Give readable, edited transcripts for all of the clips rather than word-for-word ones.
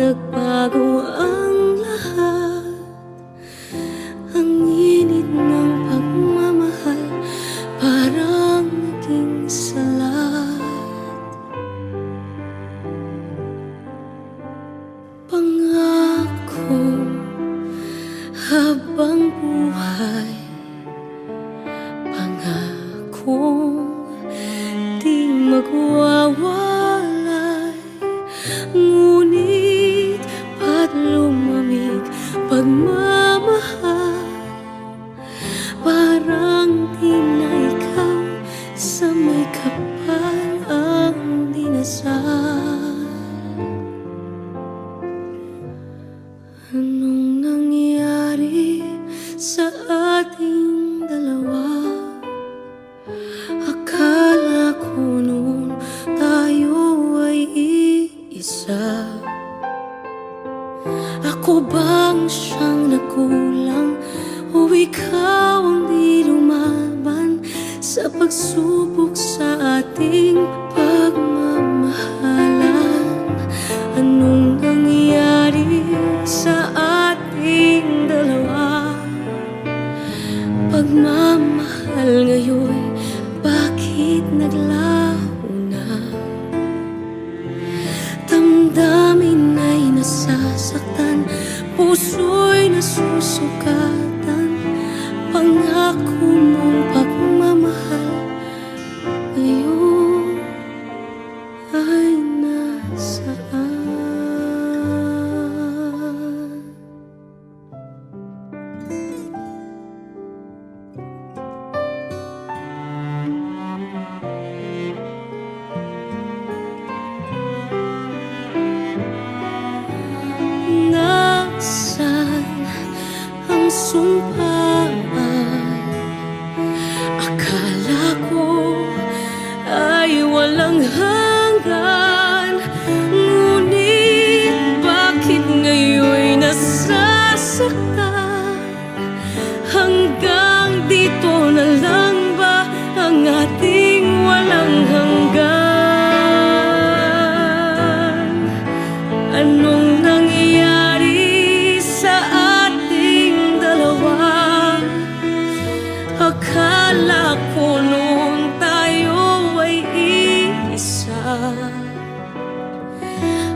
nagbago ang lahat. Ang init ng pagmamahal parang naging salat. Pangako habang buhay, pangakong di magwawalay. Ngunit ba't lumamig pagmamahal? Parang di na ikaw sa may kapal ang dinasal. Anong nangyari sa ating dalawa? Akala ko noon tayo ay iisa. Ako bang siyang nakulang o ikaw ang di lumaban sa pagsubok sa ating pagmamahalan? Anong nangyari sa ating dalawa? Pagmamahal ngayon, bakit naglaho na? Damdamin ay nasasaktan, puso'y nasusukatan. Pangako mong pagmamahal ngayon ay nasaan? Nasaan ang sumpaan? Akala ko ay walang hanggan. Ngunit bakit ngayon'y nasasaktan? Hanggang dito na lang ba ang ating walang hanggan? Anong nangyari sa ating dalawa? Akala ko noon tayo ay iisa.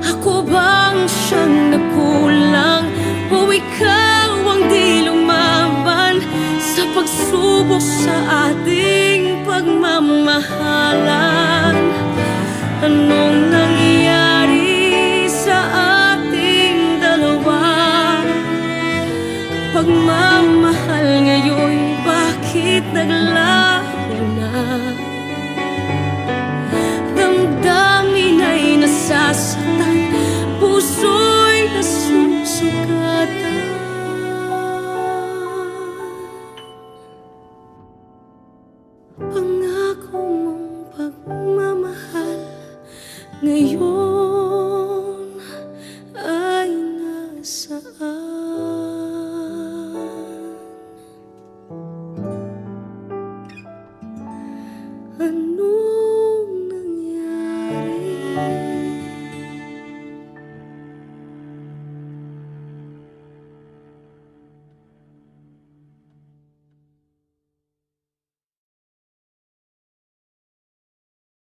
Ako bang siyang nagkulang o ikaw ang di lumaban sa pagsubok sa ating pagmamahalan? Anong nangyari sa ating dalawa? Pagmamahal ngayon, bakit naglaho na? Damdamin ay nasasaktan, puso'y nasasaktan.